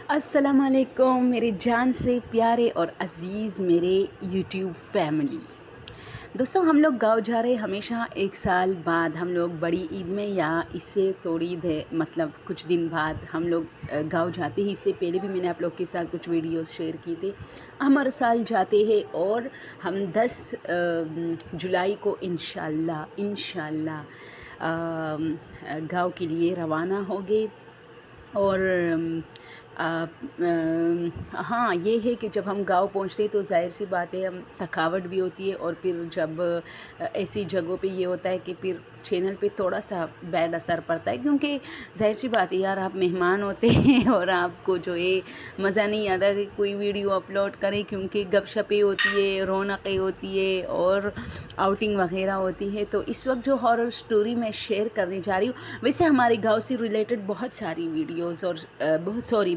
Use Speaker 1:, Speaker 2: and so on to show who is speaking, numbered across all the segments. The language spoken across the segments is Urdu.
Speaker 1: السلام علیکم میرے جان سے پیارے اور عزیز میرے یوٹیوب فیملی دوستوں، ہم لوگ گاؤں جا رہے ہمیشہ ایک سال بعد ہم لوگ بڑی عید میں یا اس سے تھوڑی مطلب کچھ دن بعد ہم لوگ گاؤں جاتے ہیں۔ اس سے پہلے بھی میں نے آپ لوگ کے ساتھ کچھ ویڈیوز شیئر کی تھی۔ ہم ہر سال جاتے ہیں اور ہم 10 جولائی کو انشاءاللہ گاؤں کے لیے روانہ ہو گئے۔ اور ہاں یہ ہے کہ جب ہم گاؤں پہنچتے تو ظاہر سی بات ہے ہم تھکاوٹ بھی ہوتی ہے، اور پھر جب ایسی جگہوں پہ یہ ہوتا ہے کہ پھر چینل پہ تھوڑا سا بیڈ اثر پڑتا ہے، کیونکہ ظاہر سی بات ہے یار، آپ مہمان ہوتے ہیں اور آپ کو جو ہے مزہ نہیں آتا کہ کوئی ویڈیو اپلوڈ کرے، کیونکہ گپ شپیں ہوتی ہے، رونقیں ہوتی ہے اور آؤٹنگ وغیرہ ہوتی ہے۔ تو اس وقت جو ہارر سٹوری میں شیئر کرنے جا رہی ہوں، ویسے ہمارے گاؤں سے ریلیٹڈ بہت ساری ویڈیوز اور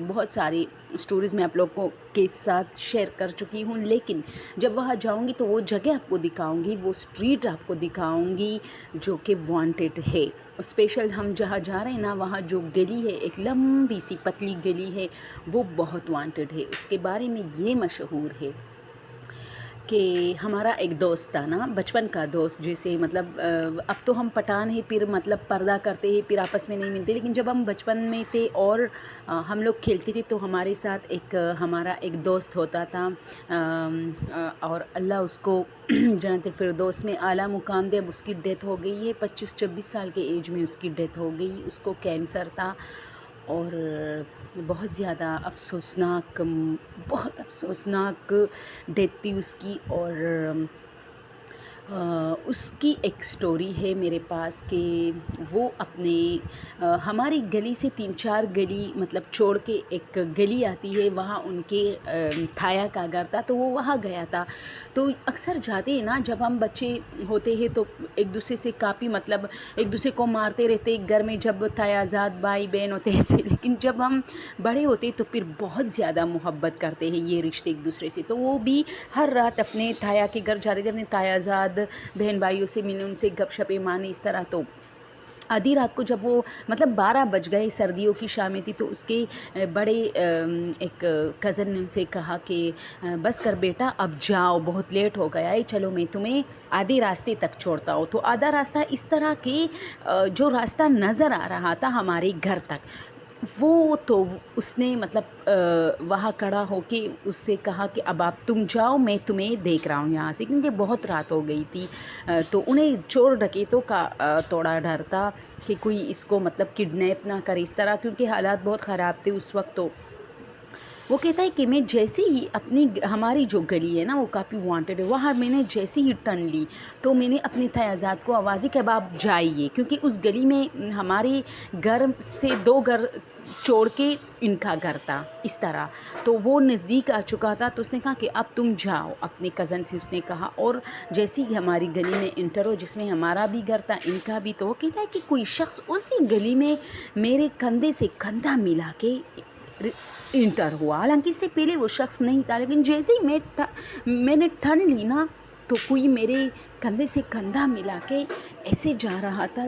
Speaker 1: بہت ساری سٹوریز میں آپ لوگوں کے ساتھ شیئر کر چکی ہوں، لیکن جب وہاں جاؤں گی تو وہ جگہ آپ کو دکھاؤں گی، وہ سٹریٹ آپ کو دکھاؤں گی جو کہ وانٹڈ ہے۔ اسپیشل ہم جہاں جا رہے ہیں نا، وہاں جو گلی ہے، ایک لمبی سی پتلی گلی ہے، وہ بہت وانٹڈ ہے۔ اس کے بارے میں یہ مشہور ہے کہ ہمارا ایک دوست تھا نا، بچپن کا دوست، جیسے مطلب اب تو ہم پٹھان ہیں، پھر مطلب پردہ کرتے ہیں، پھر آپس میں نہیں ملتے، لیکن جب ہم بچپن میں تھے اور ہم لوگ کھیلتے تھے تو ہمارے ساتھ ہمارا ایک دوست ہوتا تھا، اور اللہ اس کو جنت الفردوس میں اعلیٰ مقام دے۔ اب اس کی ڈیتھ ہو گئی ہے، 25-26 سال کے ایج میں اس کی ڈیتھ ہو گئی۔ اس کو کینسر تھا اور بہت زیادہ بہت افسوسناک ڈیتھ تھی اس کی۔ اور اس کی ایک سٹوری ہے میرے پاس کہ وہ ہماری گلی سے 3-4 گلی مطلب چھوڑ کے ایک گلی آتی ہے، وہاں ان کے تھایا کا گھر تھا، تو وہ وہاں گیا تھا۔ تو اکثر جاتے ہیں نا، جب ہم بچے ہوتے ہیں تو ایک دوسرے سے کافی مطلب ایک دوسرے کو مارتے رہتے گھر میں، جب تھایازاد بھائی بہن ہوتے ایسے، لیکن جب ہم بڑے ہوتے تو پھر بہت زیادہ محبت کرتے ہیں یہ رشتے ایک دوسرے سے۔ تو وہ بھی ہر رات اپنے تھایا کے گھر جاتے تھے، اپنے تھایازاد بہن بھائیوں سے ملنے، ان سے گپ شپیں مارنے، اس طرح۔ تو آدھی رات کو جب وہ مطلب 12 بج گئے، سردیوں کی شامیں تھی، تو اس کے بڑے ایک کزن نے ان سے کہا کہ بس کر بیٹا، اب جاؤ، بہت لیٹ ہو گیا ہے، چلو میں تمہیں آدھے راستے تک چھوڑتا ہوں۔ تو آدھا راستہ اس طرح کہ جو راستہ نظر آ رہا تھا ہمارے گھر تک، وہ تو اس نے مطلب وہاں کھڑا ہو کے اس سے کہا کہ اب آپ تم جاؤ، میں تمہیں دیکھ رہا ہوں یہاں سے، کیونکہ بہت رات ہو گئی تھی۔ تو انہیں چور ڈکیتوں کا تھوڑا ڈر تھا کہ کوئی اس کو مطلب کڈنیپ نہ کرے، اس طرح، کیونکہ حالات بہت خراب تھے اس وقت۔ تو وہ کہتا ہے کہ میں جیسے ہی ہماری جو گلی ہے نا، وہ کافی وانٹڈ ہے، وہاں میں نے جیسے ہی ٹرن لی تو میں نے اپنے تھایازاد کو آواز دی کہ اب آپ جائیے، کیونکہ اس گلی میں ہمارے گھر سے 2 گھر چھوڑ کے ان کا گھر تھا، اس طرح۔ تو وہ نزدیک آ چکا تھا، تو اس نے کہا کہ اب تم جاؤ، اپنے کزن سے اس نے کہا۔ اور جیسے ہی ہماری گلی میں انٹر ہو، جس میں ہمارا بھی گھر تھا، ان کا بھی، تو وہ کہتا ہے کہ کوئی شخص اسی گلی میں میرے کندھے سے کندھا ملا کے انٹر ہوا۔ حالانکہ اس سے پہلے وہ شخص نہیں تھا، لیکن جیسے ہی میں نے ٹرن لی نا، تو کوئی میرے کندھے سے کندھا ملا کے ایسے جا رہا تھا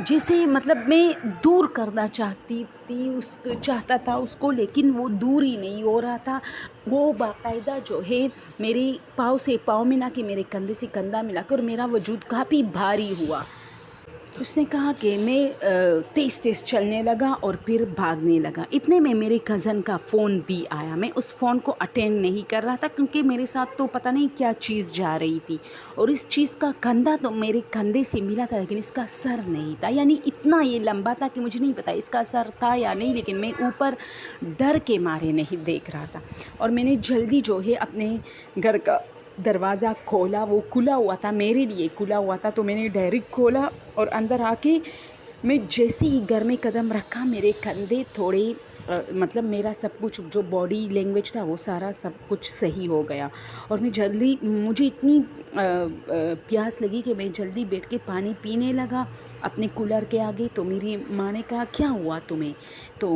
Speaker 1: جیسے مطلب میں دور کرنا چاہتا تھا اس کو، لیکن وہ دور ہی نہیں ہو رہا تھا۔ وہ باقاعدہ جو ہے میرے پاؤں سے پاؤں ملا کے، میرے کندھے سے کندھا ملا کے، اور میرا وجود کافی بھاری ہوا۔ اس نے کہا کہ میں تیز چلنے لگا اور پھر بھاگنے لگا۔ اتنے میں میرے کزن کا فون بھی آیا۔ میں اس فون کو اٹینڈ نہیں کر رہا تھا، کیونکہ میرے ساتھ تو پتہ نہیں کیا چیز جا رہی تھی، اور اس چیز کا کندھا تو میرے کندھے سے ملا تھا، لیکن اس کا سر نہیں تھا۔ یعنی اتنا یہ لمبا تھا کہ مجھے نہیں پتا اس کا سر تھا یا نہیں، لیکن میں اوپر ڈر کے مارے نہیں دیکھ رہا تھا۔ اور میں نے جلدی جو ہے اپنے گھر کا دروازہ کھولا، وہ کھلا ہوا تھا، میرے لیے کھلا ہوا تھا، تو میں نے ڈائریکٹ کھولا اور اندر آ کے میں جیسے ہی گھر میں قدم رکھا، میرے کندھے تھوڑے مطلب میرا سب کچھ جو باڈی لینگویج تھا وہ سارا سب کچھ صحیح ہو گیا۔ اور مجھے اتنی پیاس لگی کہ میں جلدی بیٹھ کے پانی پینے لگا اپنے کولر کے آگے۔ تو میری ماں نے کہا کیا ہوا تمہیں؟ تو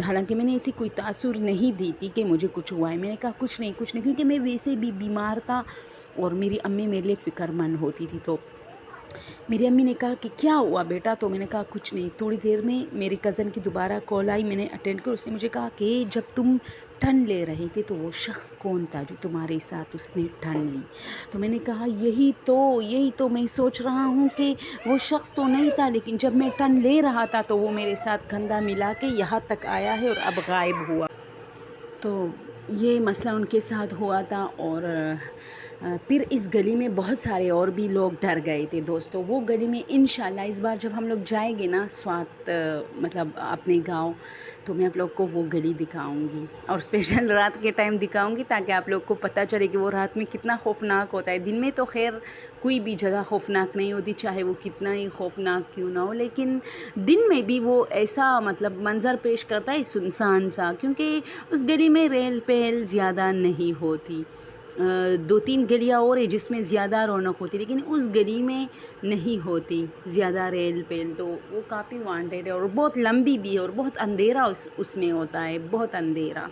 Speaker 1: حالانکہ میں نے ایسی کوئی تاثر نہیں دی تھی کہ مجھے کچھ ہوا ہے، میں نے کہا کچھ نہیں، کیونکہ میں ویسے بھی بیمار تھا اور میری امی میرے لیے فکر مند ہوتی تھی۔ تو میری امی نے کہا کہ کیا ہوا بیٹا؟ تو میں نے کہا کچھ نہیں. تھوڑی دیر میں میری کزن کی دوبارہ کال آئی, میں نے اٹینڈ کر. اس نے مجھے کہا کہ جب تم ٹرن لے رہے تھے تو وہ شخص کون تھا جو تمہارے ساتھ اس نے ٹرن لی؟ تو میں نے کہا یہی تو میں سوچ رہا ہوں کہ وہ شخص تو نہیں تھا, لیکن جب میں ٹرن لے رہا تھا تو وہ میرے ساتھ کندھا ملا کے یہاں تک آیا ہے اور اب غائب ہوا. تو یہ مسئلہ ان کے ساتھ ہوا تھا. اور پھر اس گلی میں بہت سارے اور بھی لوگ ڈر گئے تھے دوستو. وہ گلی میں انشاءاللہ اس بار جب ہم لوگ جائیں گے نا سوات مطلب اپنے گاؤں, تو میں آپ لوگ کو وہ گلی دکھاؤں گی, اور اسپیشل رات کے ٹائم دکھاؤں گی تاکہ آپ لوگ کو پتہ چلے کہ وہ رات میں کتنا خوفناک ہوتا ہے. دن میں تو خیر کوئی بھی جگہ خوفناک نہیں ہوتی, چاہے وہ کتنا ہی خوفناک کیوں نہ ہو, لیکن دن میں بھی وہ ایسا مطلب منظر پیش کرتا ہے سنسان سا, کیونکہ اس گلی میں ریل پیل زیادہ نہیں ہوتی. 2-3 گلیاں اور ہیں جس میں زیادہ رونق ہوتی, لیکن اس گلی میں نہیں ہوتی زیادہ ریل پیل. تو وہ کافی وانٹیڈ ہے اور بہت لمبی بھی ہے, اور بہت اندھیرا اس میں ہوتا ہے, بہت اندھیرا.